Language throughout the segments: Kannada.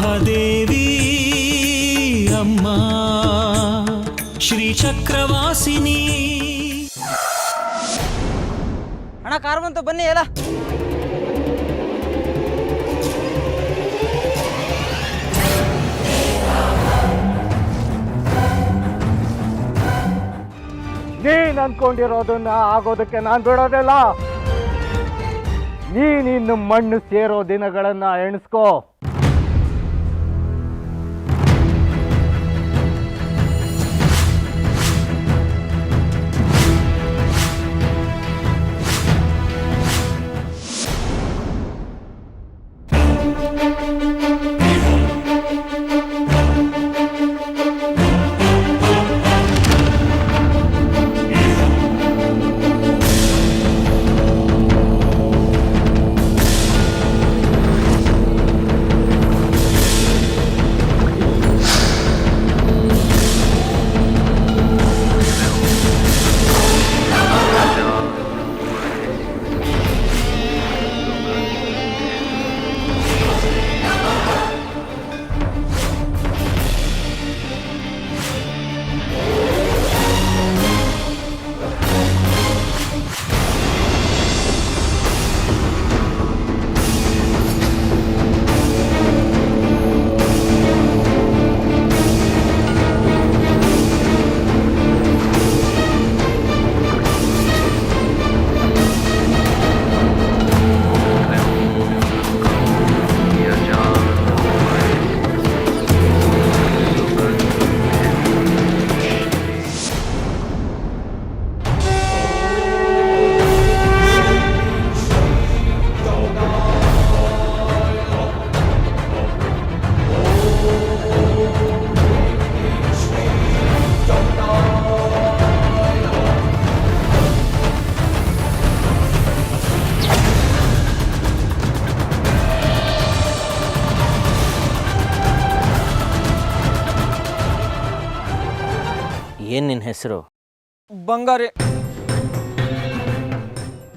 ಮಹಾದೇವಿ ಅಮ್ಮ ಶ್ರೀ ಚಕ್ರವಾಸಿನಿ. ಅಣ್ಣ ಕಾರ್ ಬಂತು ಬನ್ನಿ ಎಲ್ಲ. ನೀನ್ ಅನ್ಕೊಂಡಿರೋದನ್ನ ಆಗೋದಕ್ಕೆ ನಾನು ಬಿಡೋದಿಲ್ಲ. ನೀನಿನ್ನು ಮಣ್ಣು ಸೇರೋ ದಿನಗಳನ್ನ ಎಣಿಸ್ಕೋ. ಏನು ನಿನ್ನ ಹೆಸರು? ಬಂಗಾರಿ.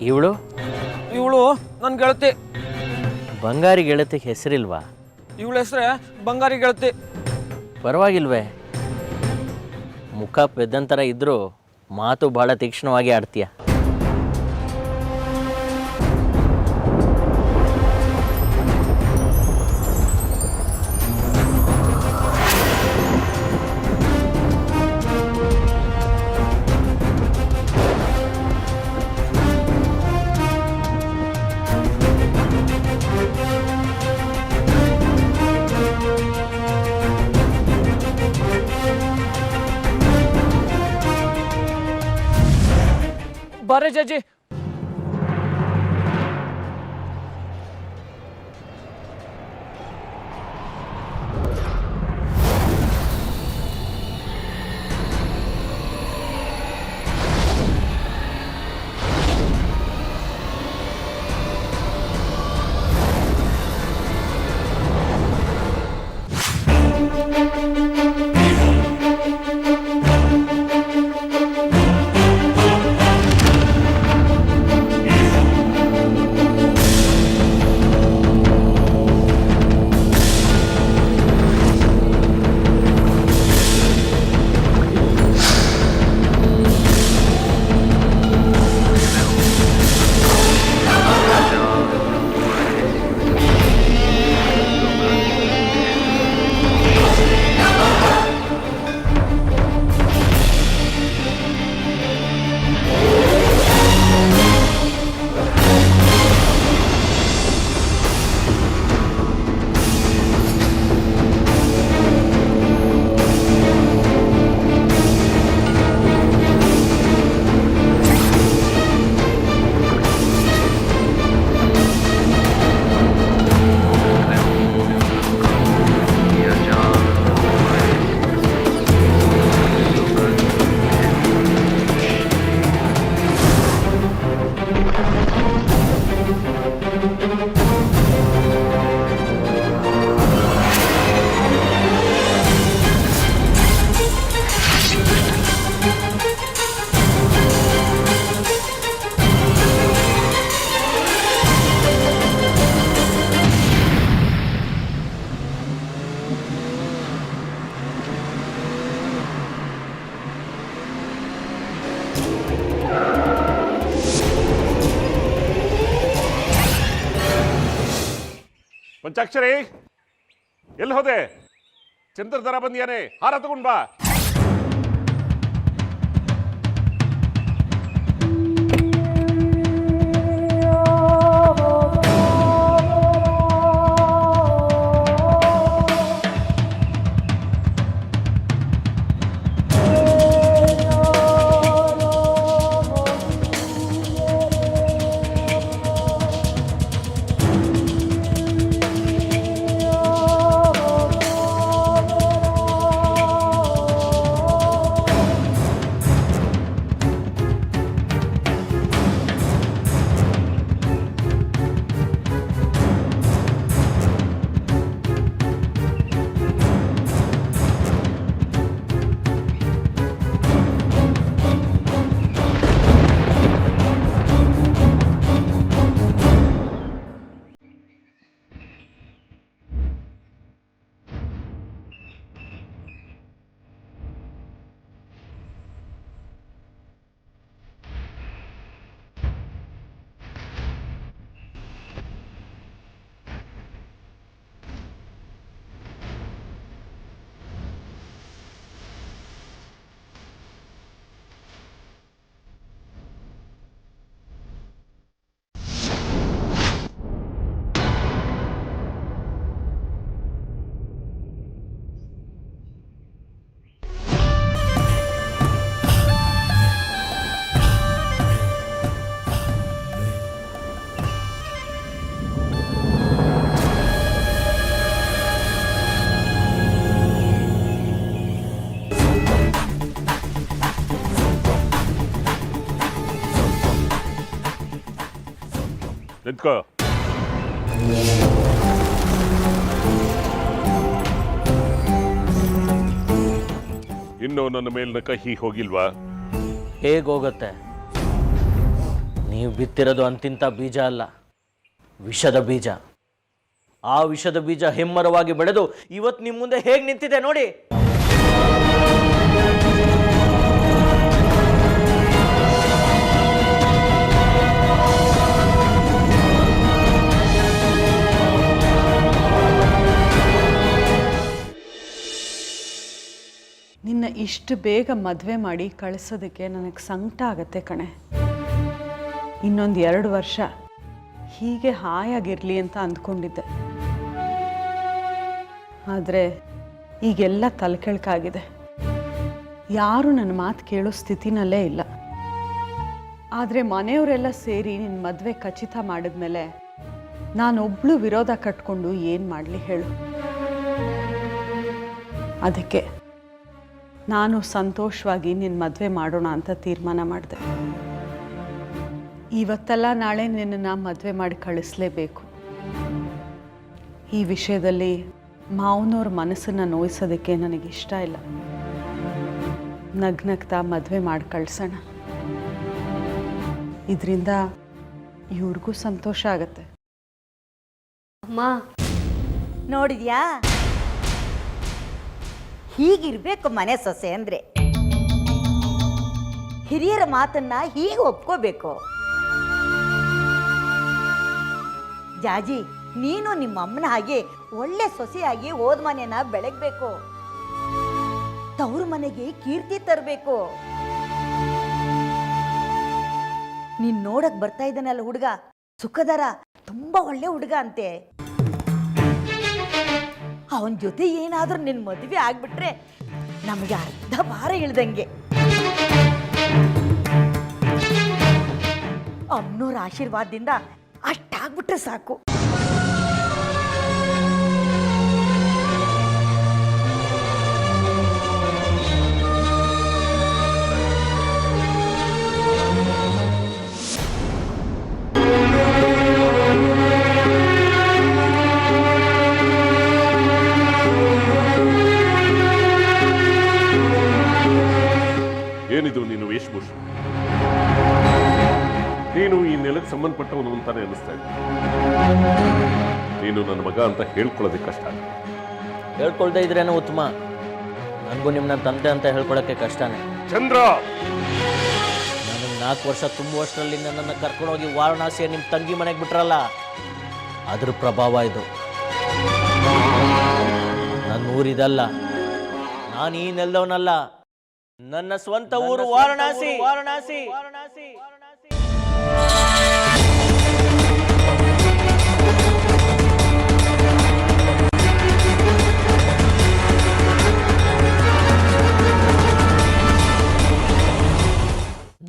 ಇವಳು ನನ್ನ ಗೆಳತಿ. ಬಂಗಾರಿ ಗೆಳತಿಗೆ ಹೆಸರಿಲ್ವಾ? ಇವಳ ಹೆಸ್ರೆ ಬಂಗಾರಿ ಗೆಳತಿ. ಪರವಾಗಿಲ್ವೇ, ಮುಖ ಪೆದ್ದಂತರ ಇದ್ದರೂ ಮಾತು ಭಾಳ ತೀಕ್ಷ್ಣವಾಗಿ ಆಡ್ತೀಯ. ಬಾರೆ ಜಜ್ಜಿ. ಪಂಚಾಕ್ಷರಿ ಎಲ್ಲಿ ಹೋದೆ? ಚಂದ್ರಧರ ಬಂದಿಯಾನೆ, ಹಾರ ತಗೊಂಡ್ ಬಾ. ನಿಂತ್ಕೋ. ಇನ್ನು ನನ್ನ ಮೇಲಿನ ಕಹಿ ಹೋಗಿಲ್ವಾ? ಹೇಗೋಗತ್ತೆ? ನೀವು ಬಿತ್ತಿರೋದು ಅಂತಿಂತ ಬೀಜ ಅಲ್ಲ, ವಿಷದ ಬೀಜ. ಆ ವಿಷದ ಬೀಜ ಹೆಮ್ಮರವಾಗಿ ಬೆಳೆದು ಇವತ್ತು ನಿಮ್ಮ ಮುಂದೆ ಹೇಗೆ ನಿಂತಿದೆ ನೋಡಿ. ನಿನ್ನ ಇಷ್ಟು ಬೇಗ ಮದುವೆ ಮಾಡಿ ಕಳಿಸೋದಕ್ಕೆ ನನಗೆ ಸಂಕಟ ಆಗತ್ತೆ ಕಣೆ. ಇನ್ನೊಂದು 2 ವರ್ಷ ಹೀಗೆ ಹಾಯಾಗಿರಲಿ ಅಂತ ಅಂದ್ಕೊಂಡಿದ್ದೆ. ಆದರೆ ಈಗೆಲ್ಲ ತಲೆಕೆಳಕಾಗಿದೆ. ಯಾರೂ ನನ್ನ ಮಾತು ಕೇಳೋ ಸ್ಥಿತಿನಲ್ಲೇ ಇಲ್ಲ. ಆದರೆ ಮನೆಯವರೆಲ್ಲ ಸೇರಿ ನಿನ್ನ ಮದುವೆ ಖಚಿತ ಮಾಡಿದ್ಮೇಲೆ ನಾನೊಬ್ಳು ವಿರೋಧ ಕಟ್ಕೊಂಡು ಏನು ಮಾಡಲಿ ಹೇಳು. ಅದಕ್ಕೆ ನಾನು ಸಂತೋಷವಾಗಿ ನಿನ್ನ ಮದುವೆ ಮಾಡೋಣ ಅಂತ ತೀರ್ಮಾನ ಮಾಡಿದೆ. ಇವತ್ತೆಲ್ಲ ನಾಳೆ ನಿನ್ನನ್ನು ಮದುವೆ ಮಾಡಿ ಕಳಿಸ್ಲೇಬೇಕು. ಈ ವಿಷಯದಲ್ಲಿ ಮಾವನವ್ರ ಮನಸ್ಸನ್ನು ನೋಯಿಸೋದಕ್ಕೆ ನನಗಿಷ್ಟ ಇಲ್ಲ. ನಗ್ನಗ್ತಾ ಮದುವೆ ಮಾಡಿ ಕಳ್ಸೋಣ. ಇದರಿಂದ ಇವ್ರಿಗೂ ಸಂತೋಷ ಆಗತ್ತೆ. ಅಮ್ಮ ನೋಡಿದ್ಯಾ, ಹೀಗಿರ್ಬೇಕು ಮನೆ ಸೊಸೆ ಅಂದ್ರೆ. ಹಿರಿಯರ ಮಾತನ್ನ ಹೀಗೆ ಒಪ್ಕೋಬೇಕು. ಜಾಜಿ, ನೀನು ನಿಮ್ಮ ಅಮ್ಮನ ಹಾಗೆ ಒಳ್ಳೆ ಸೊಸೆಯಾಗಿ ಹೋದ ಮನೆಯನ್ನ ಬೆಳಗ್ಬೇಕು. ತವ್ರ ಮನೆಗೆ ಕೀರ್ತಿ ತರಬೇಕು. ನೀನ್ ನೋಡಕ್ ಬರ್ತಾ ಇದ್ದಾನಲ್ಲ ಹುಡುಗ ಸುಖದರ, ತುಂಬಾ ಒಳ್ಳೆ ಹುಡುಗ ಅಂತೆ. ಅವನ ಜೊತೆ ಏನಾದ್ರೂ ನಿನ್ ಮದುವೆ ಆಗ್ಬಿಟ್ರೆ ನಮಗೆ ಅರ್ಧ ಭಾರ ಇಳ್ದಂಗೆ. ಅಮ್ಮನವ್ರ ಆಶೀರ್ವಾದದಿಂದ ಅಷ್ಟಾಗ್ಬಿಟ್ರೆ ಸಾಕು. ಏನಿದು ನೀನು ವೇಷಭೂಷ? ನೀನು ಈ ನೆಲಕ್ಕೆ ಸಂಬಂಧಪಟ್ಟವನು ಅಂತಾನೆ ಅನಿಸ್ತಾ ಇದೆ. ನೀನು ನನ್ನ ಮಗ ಅಂತ ಹೇಳ್ಕೊಳ್ಳೋದಕ್ಕೆ ಕಷ್ಟ. ಹೇಳ್ಕೊಳ್ದೇ ಇದ್ರೇನೋ ಉತ್ತಮ. ನನಗೂ ನಿಮ್ಮನ್ನ ತಂದೆ ಅಂತ ಹೇಳ್ಕೊಳ್ಳೋಕ್ಕೆ ಕಷ್ಟನೇ. ಚಂದ್ರ, ನನಗೆ 4 ವರ್ಷ ತುಂಬುವಷ್ಟರಲ್ಲಿ ನನ್ನನ್ನು ಕರ್ಕೊಂಡೋಗಿ ವಾರಣಾಸಿಯ ನಿಮ್ಮ ತಂಗಿ ಮನೆಗೆ ಬಿಟ್ರಲ್ಲ, ಅದ್ರ ಪ್ರಭಾವ ಇದು. ಊರಿದಲ್ಲ. ನಾನು ಈ ನೆಲದವನಲ್ಲ. ನನ್ನ ಸ್ವಂತ ಊರು ವಾರಣಾಸಿ. ವಾರಣಾಸಿ.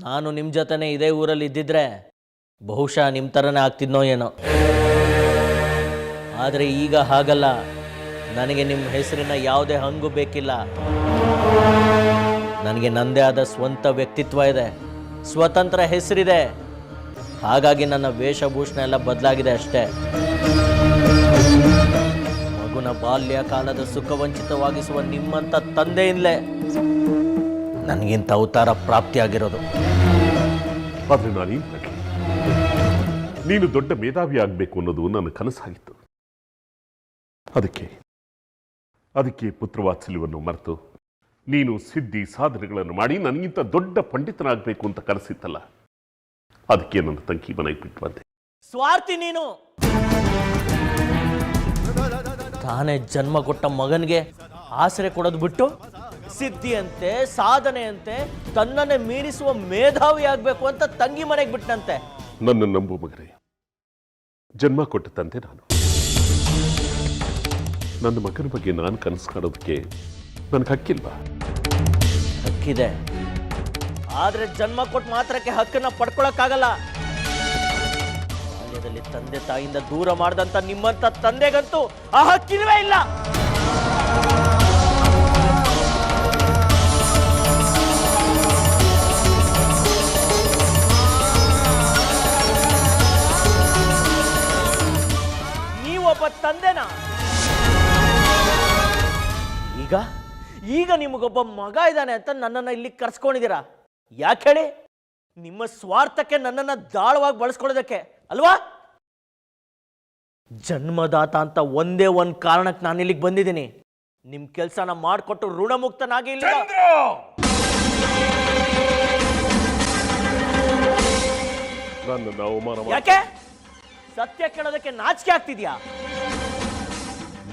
ನಾನು ನಿಮ್ಮ ಜೊತೆನೇ ಇದೇ ಊರಲ್ಲಿ ಇದ್ದಿದ್ರೆ ಬಹುಶಃ ನಿಮ್ಮ ಥರನೇ ಆಗ್ತಿದ್ನೋ ಏನೋ. ಆದರೆ ಈಗ ಹಾಗಲ್ಲ. ನನಗೆ ನಿಮ್ಮ ಹೆಸರಿನ ಯಾವುದೇ ಹಂಗು ಬೇಕಿಲ್ಲ. ನನಗೆ ನನ್ನದೇ ಆದ ಸ್ವಂತ ವ್ಯಕ್ತಿತ್ವ ಇದೆ, ಸ್ವತಂತ್ರ ಹೆಸರಿದೆ. ಹಾಗಾಗಿ ನನ್ನ ವೇಷಭೂಷಣ ಎಲ್ಲ ಬದಲಾಗಿದೆ ಅಷ್ಟೇ. ಮಗುನ ಬಾಲ್ಯ ಕಾಲದ ಸುಖವಂಚಿತವಾಗಿಸುವ ನಿಮ್ಮಂಥ ತಂದೆಯಿಂದಲೇ ನನಗಿಂತ ಅವತಾರ ಪ್ರಾಪ್ತಿಯಾಗಿರೋದು. ಆದರೆ ನಾನೇನು ಮಾಡಲಿ? ನೀನು ದೊಡ್ಡ ಮೇಧಾವಿ ಆಗಬೇಕು ಅನ್ನೋದು ನನ್ನ ಕನಸಾಗಿತ್ತು. ಅದಕ್ಕೆ ಪುತ್ರವಾತ್ಸಲ್ಯವನ್ನು ಮರೆತು ನೀನು ಸಿದ್ಧಿ ಸಾಧನೆಗಳನ್ನು ಮಾಡಿ ನನಗಿಂತ ದೊಡ್ಡ ಪಂಡಿತನಾಗಬೇಕು ಅಂತ ಕನಸಿತ್ತಲ್ಲ, ಅದಕ್ಕೆ ನನ್ನ ತಂಗಿ ಮನೆಗೆ ಬಿಟ್ಟು ಬಂದೆ. ಸ್ವಾರ್ಥಿ ನೀನು. ತಾನೇ ಜನ್ಮ ಕೊಟ್ಟ ಮಗನಿಗೆ ಆಸರೆ ಕೊಡೋದು ಬಿಟ್ಟು ಸಿದ್ಧಿ ಅಂತೆ, ಸಾಧನೆ ಅಂತೆ, ತನ್ನನ್ನೇ ಮೀರಿಸುವ ಮೇಧಾವಿ ಆಗಬೇಕು ಅಂತ ತಂಗಿ ಮನೆಗೆ ಬಿಟ್ಟಂತೆ. ನನ್ನ ನಂಬು ಮಗನೇ, ಜನ್ಮ ಕೊಟ್ಟ ತಂದೆ ನಾನು. ನನ್ನ ಮಗನ ಬಗ್ಗೆ ನಾನು ಕನಸು ಕಾಣೋದಕ್ಕೆ ನನಗೆ ಹಕ್ಕಿಲ್ವಾ? ಹಕ್ಕಿದೆ, ಆದ್ರೆ ಜನ್ಮ ಕೊಟ್ಟು ಮಾತ್ರಕ್ಕೆ ಹಕ್ಕನ್ನ ಪಡ್ಕೊಳಕ್ಕಾಗಲ್ಲ. ಬಾಲ್ಯದಲ್ಲಿ ತಂದೆ ತಾಯಿಯಿಂದ ದೂರ ಮಾಡಿದಂತ ನಿಮ್ಮಂತ ತಂದೆಗಂತೂ ಆ ಹಕ್ಕಿಲ್ವೇ ಇಲ್ಲ. ನೀವೊಬ್ಬ ತಂದೆನಾ? ಈಗ ನಿಮಗೊಬ್ಬ ಮಗ ಇದ್ದಾನೆ ಅಂತ ನನ್ನನ್ನು ಇಲ್ಲಿ ಕರ್ಸ್ಕೊಂಡಿದ್ದೀರಾ. ಯಾಕೆ ಹೇಳಿ? ನಿಮ್ಮ ಸ್ವಾರ್ಥಕ್ಕೆ ನನ್ನನ್ನು ದಾಳವಾಗಿ ಬಳಸ್ಕೊಳ್ಳೋದಕ್ಕೆ ಅಲ್ವಾ? ಜನ್ಮದಾತ ಅಂತ ಒಂದೇ ಒಂದು ಕಾರಣಕ್ಕೆ ನಾನು ಇಲ್ಲಿಗೆ ಬಂದಿದ್ದೀನಿ. ನಿಮ್ಮ ಕೆಲಸನ ಮಾಡಿಕೊಟ್ಟು ಋಣಮುಕ್ತನಾಗಿ ಇಲ್ಲ. ಯಾಕೆ? ಸತ್ಯ ಕೇಳೋದಕ್ಕೆ ನಾಚಿಕೆ ಆಗ್ತಿದ್ಯಾ?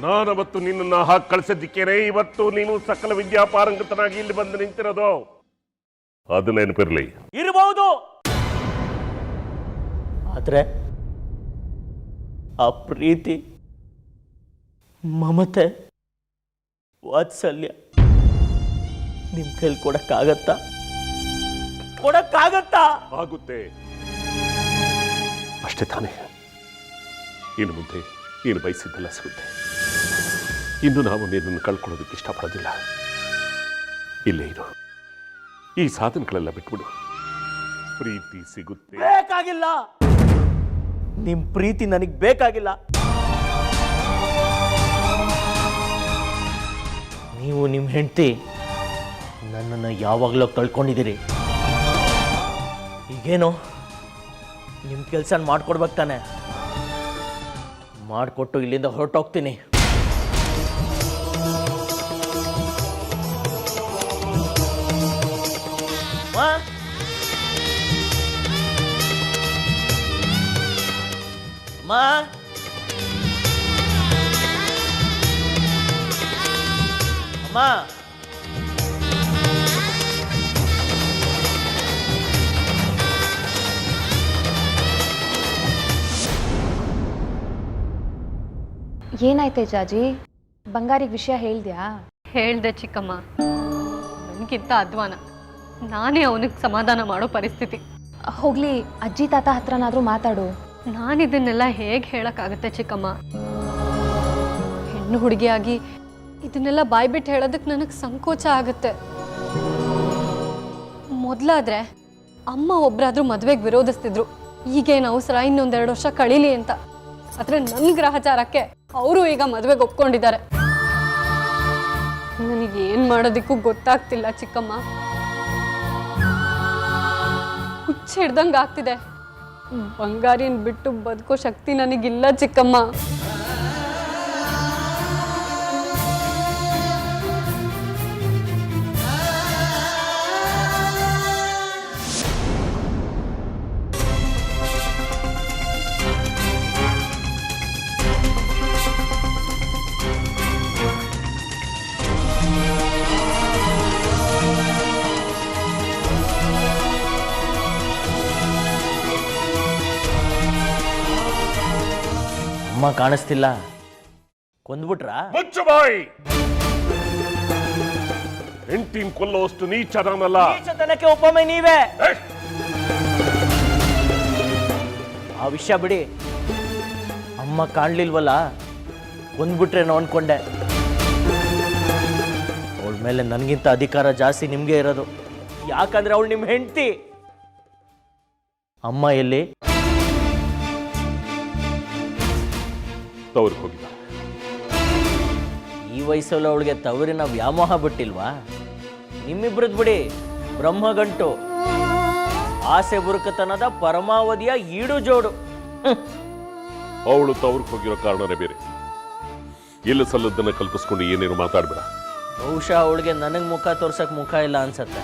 ನಾನವತ್ತು ನಿನ್ನನ್ನು ಹಾಕಿ ಕಳಿಸಿದ್ದಕ್ಕೇನೆ ಇವತ್ತು ನೀನು ಸಕಲ ವಿದ್ಯಾಪಾರಂಗತನಾಗಿ ಇಲ್ಲಿ ಬಂದು ನಿಂತಿರೋದು. ಅದು ನೆನಪಿರ್ಲಿ. ಇರಬಹುದು, ಆದ್ರೆ ಆ ಪ್ರೀತಿ, ಮಮತೆ, ವಾತ್ಸಲ್ಯ ನಿಮ್ ಕೈಲಿ ಕೊಡಕ್ಕಾಗತ್ತಾ? ಆಗುತ್ತೆ ಅಷ್ಟೇ ತಾನೇ. ಇನ್ನು ಮುಂದೆ ನೀನು ಬಯಸಿದ್ದೆಲ್ಲ ಸಿಗುತ್ತೆ. ಇನ್ನು ನಾವು ನಿನ್ನನ್ನು ಕಳ್ಕೊಳ್ಳೋದಕ್ಕೆ ಇಷ್ಟಪಡೋದಿಲ್ಲ. ಇಲ್ಲೇ ಇರು. ಈ ಸಾಧನೆಗಳೆಲ್ಲ ಬಿಟ್ಬಿಡು. ಪ್ರೀತಿ ಸಿಗುತ್ತೆ. ಬೇಕಾಗಿಲ್ಲ, ನಿಮ್ ಪ್ರೀತಿ ನನಗೆ ಬೇಕಾಗಿಲ್ಲ. ನೀವು ನಿಮ್ಮ ಹೆಂಡತಿ ನನ್ನನ್ನು ಯಾವಾಗಲೂ ಕಳ್ಕೊಂಡಿದ್ದೀರಿ. ಈಗೇನು ನಿಮ್ಮ ಕೆಲಸ ಮಾಡ್ಕೊಡ್ಬೇಕು ತಾನೆ? ಮಾಡಿಕೊಟ್ಟು ಇಲ್ಲಿಂದ ಹೊರಟೋಗ್ತೀನಿ. ಅಮ್ಮ, ಅಮ್ಮ, ಏನಾಯ್ತೆ ಜಾಜಿ? ಬಂಗಾರಿಗೆ ವಿಷಯ ಹೇಳ್ದ್ಯಾ? ಹೇಳ್ದೆ ಚಿಕ್ಕಮ್ಮ. ನನಗಿಂತ ಅಧ್ವಾನ ನಾನೇ ಅವನಿಗೆ ಸಮಾಧಾನ ಮಾಡೋ ಪರಿಸ್ಥಿತಿ. ಹೋಗ್ಲಿ, ಅಜ್ಜಿ ತಾತ ಹತ್ರನಾದ್ರೂ ಮಾತಾಡು. ನಾನಿದನ್ನೆಲ್ಲ ಹೇಗೆ ಹೇಳೋಕ್ಕಾಗುತ್ತೆ ಚಿಕ್ಕಮ್ಮ? ಹೆಣ್ಣು ಹುಡುಗಿಯಾಗಿ ಇದನ್ನೆಲ್ಲ ಬಾಯ್ಬಿಟ್ಟು ಹೇಳೋದಕ್ಕೆ ನನಗೆ ಸಂಕೋಚ ಆಗುತ್ತೆ. ಮೊದಲಾದ್ರೆ ಅಮ್ಮ ಒಬ್ಬರಾದ್ರೂ ಮದುವೆಗೆ ವಿರೋಧಿಸ್ತಿದ್ರು. ಈಗೇನು ಅವಸರ ಇನ್ನೊಂದೆರಡು ವರ್ಷ ಕಳೀಲಿ ಅಂತ. ಆದರೆ ನನ್ನ ಗ್ರಹಚಾರಕ್ಕೆ ಅವರು ಈಗ ಮದುವೆಗೆ ಒಪ್ಕೊಂಡಿದ್ದಾರೆ. ನನಗೆ ಏನು ಮಾಡೋದಕ್ಕೂ ಗೊತ್ತಾಗ್ತಿಲ್ಲ ಚಿಕ್ಕಮ್ಮ. ಹುಚ್ಚ ಹಿಡ್ದಂಗೆ ಆಗ್ತಿದೆ. ಬಂಗಾರಿನ ಬಿಟ್ಟು ಬದುಕೋ ಶಕ್ತಿ ನನಗಿಲ್ಲ ಚಿಕ್ಕಮ್ಮ. ಅಮ್ಮ ಕಾಣಿಸ್ತಿಲ್ಲ, ಕೊಂದ್ಬಿಟ್ರಾ? ಮುಚ್ಚು ಬಾಯಿ! ಹೆಂಡತಿನ ಕೊಲ್ಲೋಷ್ಟು ನೀಚನಲ್ಲ. ನೀಚತನಕ್ಕೆ ಒಪ್ಪೊಮ್ಮೆ ನೀವೇ. ಆ ವಿಷಯ ಬಿಡಿ, ಅಮ್ಮ ಕಾಣ್ಲಿಲ್ವಲ್ಲ, ಕೊಂದ್ಬಿಟ್ರೇನೋ ಅನ್ಕೊಂಡೆ. ಅವಳ ಮೇಲೆ ನನಗಿಂತ ಅಧಿಕಾರ ಜಾಸ್ತಿ ನಿಮ್ಗೆ ಇರೋದು, ಯಾಕಂದ್ರೆ ಅವಳು ನಿಮ್ಮ ಹೆಂಡತಿ. ಅಮ್ಮ ಎಲ್ಲಿ? ತವ್ರಿಗೆ ಹೋಗಿಲ್ಲ. ಈ ವಯಸ್ಸಲ್ಲಿ ಅವಳಿಗೆ ತವರಿನ ವ್ಯಾಮೋಹ ಬಿಟ್ಟಿಲ್ವಾ? ನಿಮ್ಮಿಬ್ರದ್ ಬಿಡಿ, ಬ್ರಹ್ಮಗಂಟು, ಆಸೆ ಬುರುಕತನದ ಪರಮಾವಧಿಯ ಈಡು ಜೋಡು. ಅವಳು ತವ್ರಿಗೆ ಹೋಗಿರೋ ಕಾರಣನೇ ಬೇರೆ. ಇಲ್ಲ ಸಲ್ಲದನ್ನ ಕಲ್ಪಿಸ್ಕೊಂಡು ಏನೇನು ಮಾತಾಡ್ಬೇಡ. ಬಹುಶಃ ಅವಳಿಗೆ ನನಗೆ ಮುಖ ತೋರ್ಸಕ್ ಮುಖ ಇಲ್ಲ ಅನ್ಸತ್ತೆ.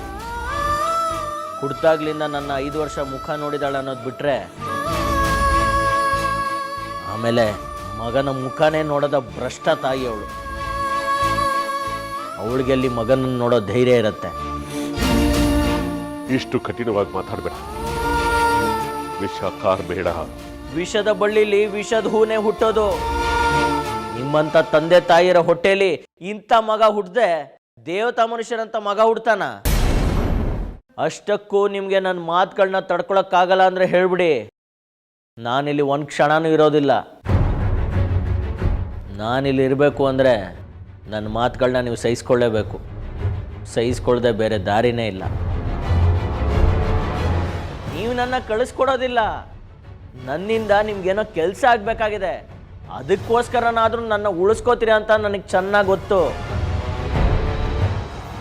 ಹುಡ್ತಾಗ್ಲಿಂದ ನನ್ನ 5 ವರ್ಷ ಮುಖ ನೋಡಿದಾಳೆ ಅನ್ನೋದು ಬಿಟ್ರೆ, ಆಮೇಲೆ ಮಗನ ಮುಖನೇ ನೋಡೋದ ಭ್ರಷ್ಟ ತಾಯಿ ಅವಳು. ಅವಳಿಗೆ ಅಲ್ಲಿ ಮಗನನ್ನು ನೋಡೋ ಧೈರ್ಯ ಇರುತ್ತೆ. ಇಷ್ಟು ಕಠಿಣವಾಗಿ ಮಾತಾಡಬೇಡ. ವಿಷ ಬೇಡ. ವಿಷದ ಬಳ್ಳಿಲಿ ವಿಷದ ಹೂನೇ ಹುಟ್ಟೋದು. ನಿಮ್ಮಂತ ತಂದೆ ತಾಯಿಯರ ಹೊಟ್ಟೆಲಿ ಇಂಥ ಮಗ ಹುಟ್ಟದೆ ದೇವತಾ ಮನುಷ್ಯರಂತ ಮಗ ಹುಡ್ತಾನ? ಅಷ್ಟಕ್ಕೂ ನಿಮಗೆ ನನ್ನ ಮಾತುಗಳನ್ನ ತಡ್ಕೊಳಕ್ಕಾಗಲ್ಲ ಅಂದ್ರೆ ಹೇಳ್ಬಿಡಿ, ನಾನಿಲ್ಲಿ ಒಂದು ಕ್ಷಣನೂ ಇರೋದಿಲ್ಲ. ನಾನಿಲ್ಲಿ ಇರಬೇಕು ಅಂದರೆ ನನ್ನ ಮಾತುಗಳನ್ನ ನೀವು ಸಹಿಸ್ಕೊಳ್ಳೇಬೇಕು. ಸಹಿಸ್ಕೊಳ್ಳದೆ ಬೇರೆ ದಾರಿನೇ ಇಲ್ಲ. ನೀವು ನನ್ನ ಕಳಿಸ್ಕೊಡೋದಿಲ್ಲ. ನನ್ನಿಂದ ನಿಮ್ಗೇನೋ ಕೆಲಸ ಆಗಬೇಕಾಗಿದೆ, ಅದಕ್ಕೋಸ್ಕರನಾದರೂ ನನ್ನ ಉಳಿಸ್ಕೋತೀರಿ ಅಂತ ನನಗೆ ಚೆನ್ನಾಗಿ ಗೊತ್ತು.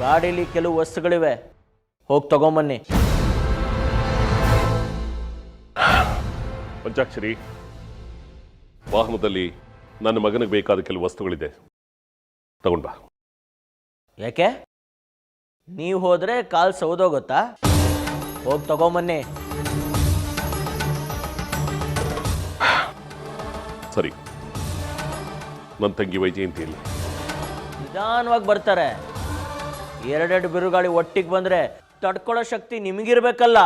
ಗಾಡೀಲಿ ಕೆಲವು ವಸ್ತುಗಳಿವೆ, ಹೋಗಿ ತಗೊಂಬನ್ನಿ. ಪಂಚಾಕ್ಷರಿ, ವಾಹನದಲ್ಲಿ ನನ್ನ ಮಗನಿಗೆ ಬೇಕಾದ ಕೆಲವು ವಸ್ತುಗಳಿದೆ, ತಗೊಂಡ್ ಬಾ. ಯಾಕೆ? ನೀವು ಹೋದರೆ ಕಾಲು ಸೌದೋಗುತ್ತಾ? ಹೋಗಿ ತಗೊಂಬನ್ನಿ. ಸರಿ, ನನ್ನ ತಂಗಿ ವೈಜಯಂತಿ ಇಲ್ಲ. ನಿಧಾನವಾಗಿ ಬರ್ತಾರೆ. 2 ಬಿರುಗಾಳಿ ಒಟ್ಟಿಗೆ ಬಂದರೆ ತಡ್ಕೊಳ್ಳೋ ಶಕ್ತಿ ನಿಮಗಿರ್ಬೇಕಲ್ಲ.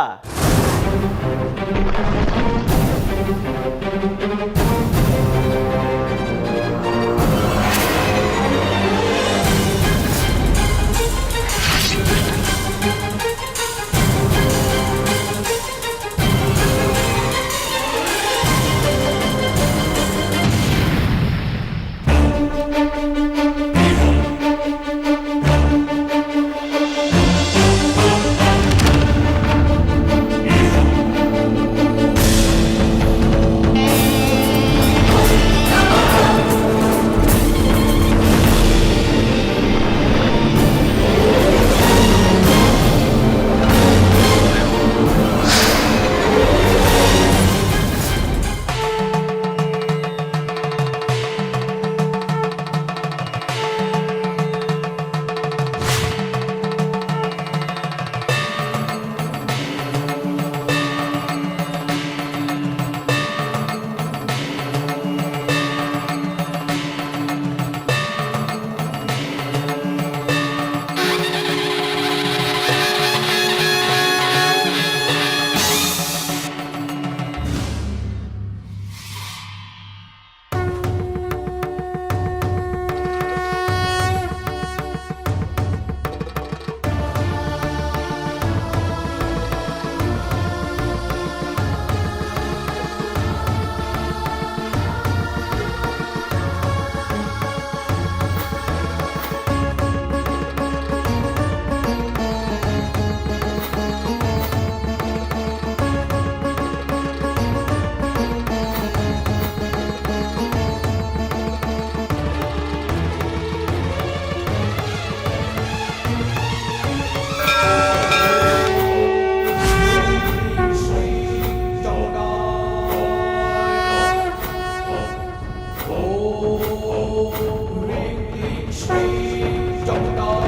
Jump